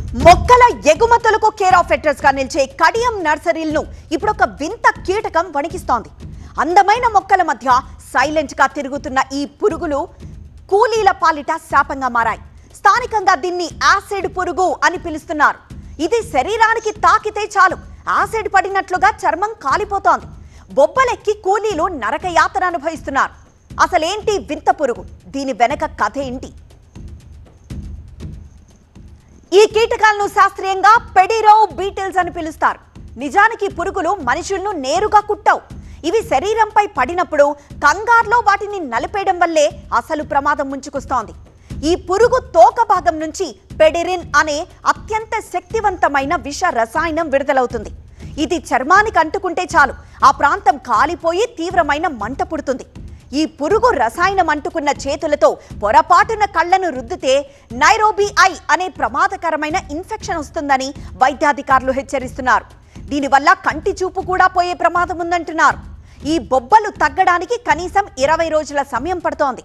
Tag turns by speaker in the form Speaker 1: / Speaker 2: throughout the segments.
Speaker 1: మొక్కల ఎగుమతులకు care of address గా నిలిచే కడియం నర్సరీలను ఇప్పుడు ఒక వింత కీటకం వణికిస్తోంది. అందమైన మొక్కల మధ్య సైలెంట్ గా తిరుగుతున్న ఈ పురుగులు కూలీల పాలిట శాపంగా మారాయి. స్థానికంగా దీన్ని యాసిడ్ పురుగు అని పిలుస్తున్నారు. ఇది శరీరానికి తాకితే చాలు యాసిడ్ పడినట్లుగా చర్మం కాలిపోతోంది. బొబ్బలెక్కి కూలీలు నరక యాతన అనుభవిస్తున్నారు. అసలేంటి వింత పురుగు? దీని వెనక కథ ఏంటి? ఈ కీటకాలను శాస్త్రీయంగా పెడిరో బీటిల్స్ అని పిలుస్తారు. నిజానికి పురుగులు మనుషులను నేరుగా కుట్టవు. ఇవి శరీరంపై పడినప్పుడు కంగారులో వాటిని నలిపేయడం వల్లే అసలు ప్రమాదం ముంచుకొస్తోంది. ఈ పురుగు తోక భాగం నుంచి పెడిరిన్ అనే అత్యంత శక్తివంతమైన విష రసాయనం విడుదలవుతుంది. ఇది చర్మానికి అంటుకుంటే చాలు ఆ ప్రాంతం కాలిపోయి తీవ్రమైన మంట పుడుతుంది. ఈ పురుగు రసాయనం అంటుకున్న చేతులతో పొరపాటున కళ్లను రుద్దితే నైరోబి ఐ అనే ప్రమాదకరమైన ఇన్ఫెక్షన్ వస్తుందని వైద్యాధికారులు హెచ్చరిస్తున్నారు. దీనివల్ల కంటి చూపు కూడా పోయే ప్రమాదం ఉందంటున్నారు. ఈ బొబ్బలు తగ్గడానికి కనీసం 20 రోజుల సమయం పడుతోంది.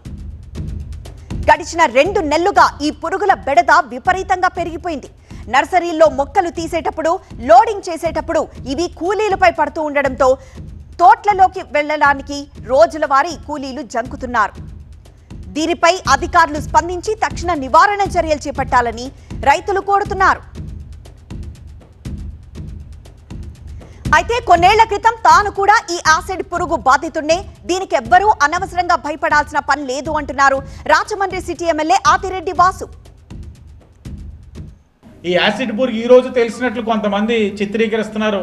Speaker 1: గడిచిన 2 నెలలుగా ఈ పురుగుల బెడద విపరీతంగా పెరిగిపోయింది. నర్సరీల్లో మొక్కలు తీసేటప్పుడు, లోడింగ్ చేసేటప్పుడు ఇవి కూలీలపై పడుతూ ఉండడంతో తోట్లలోకి వెళ్లడానికి రోజుల వారీ కూలీలు జంకుతున్నారు. దీనిపై అధికారులు స్పందించి తక్షణ నివారణ చర్యలు చేపట్టాలని రైతులు కోరుతున్నారు. అయితే కొన్నేళ్ల క్రితం తాను కూడా ఈ యాసిడ్ పురుగు బాధితున్నే. దీనికి ఎవ్వరూ అనవసరంగా భయపడాల్సిన పని లేదు అంటున్నారు రాజమండ్రి సిటీ ఎమ్మెల్యే ఆతిరెడ్డి వాసు.
Speaker 2: ఈ యాసిడ్ పురుగు ఈ రోజు తెలిసినట్లు కొంతమంది చిత్రీకరిస్తున్నారు.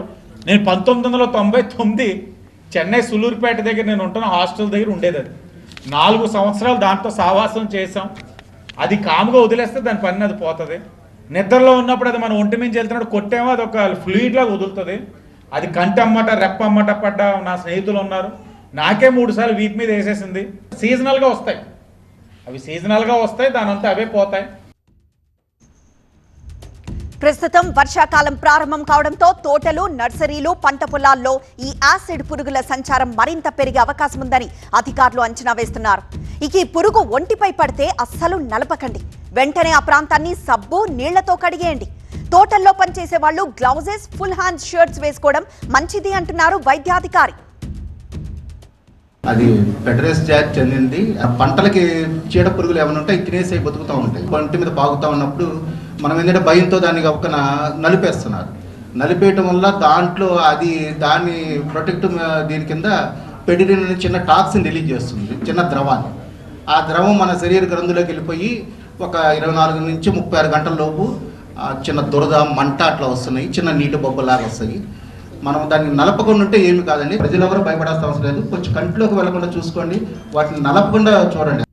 Speaker 2: నేను 1999 చెన్నై సులూరుపేట దగ్గర నేను ఉంటున్న హాస్టల్ దగ్గర ఉండేది. అది 4 సంవత్సరాలు దాంతో సావాసం చేసాం. అది కాముగా వదిలేస్తే దాని పని అది పోతుంది. నిద్రలో ఉన్నప్పుడు అది మన ఒంటి మీద వెళ్తున్నప్పుడు కొట్టేమో అది ఒక ఫ్లూయిడ్ లాగా వదులుతుంది. అది కంటమ్మట రెప్పమ్మట పడ్డ నా స్నేహితులు ఉన్నారు. నాకే 3 సార్లు వీపు మీద వేసేసింది. సీజనల్గా వస్తాయి, అవి సీజనల్గా వస్తాయి, దానంతా అవే పోతాయి.
Speaker 1: ప్రస్తుతం వర్షాకాలం ప్రారంభం కావడంతో తోటలు, నర్సరీలు, పంట పొలాల్లో ఈ యాసిడ్ పురుగుల సంచారం మరింత పెరిగే అవకాశం ఉందని అధికారులు అంచనా వేస్తున్నారు. ఇక ఈ పురుగు ఒంటిపై పడితే అస్సలు నలపకండి. వెంటనే ఆ ప్రాంతాన్ని సబ్బు, నీళ్లతో కడిగేయండి. తోటల్లో పనిచేసే వాళ్ళు గ్లౌజెస్, ఫుల్ హ్యాండ్ షర్ట్స్ వేసుకోవడం మంచిది అంటున్నారు వైద్యాధికారి.
Speaker 3: అది పెడరెస్ జాతి చెందింది. పంటలకి చీడ పురుగులు ఏమైనా ఉంటాయి, తినేసి బతుకుతూ ఉంటాయి. పంట మీద బాగుతూ ఉన్నప్పుడు మనం ఏంటంటే భయంతో దాన్ని ఒక్కన నలిపేస్తున్నారు. నలిపేయటం వల్ల దాంట్లో దాన్ని ప్రొటెక్ట్ దీని కింద పెడిరిన్ అనే చిన్న టాక్సిన్ రిలీజ్ చేస్తుంది, చిన్న ద్రవాన్ని. ఆ ద్రవం మన శరీర గ్రంథులోకి వెళ్ళిపోయి ఒక 24 నుంచి 36 గంటల లోపు చిన్న దురద, మంట అట్లా వస్తున్నాయి. చిన్న నీటి బొబ్బలాగా వస్తాయి. మనం దాన్ని నలపకుండా ఉంటే ఏమి కాదండి. ప్రజలు ఎవరు భయపడాల్సిన అవసరం లేదు. కొంచెం కంటిలోకి వెళ్లకుండా చూసుకోండి, వాటిని నలపకుండా చూడండి.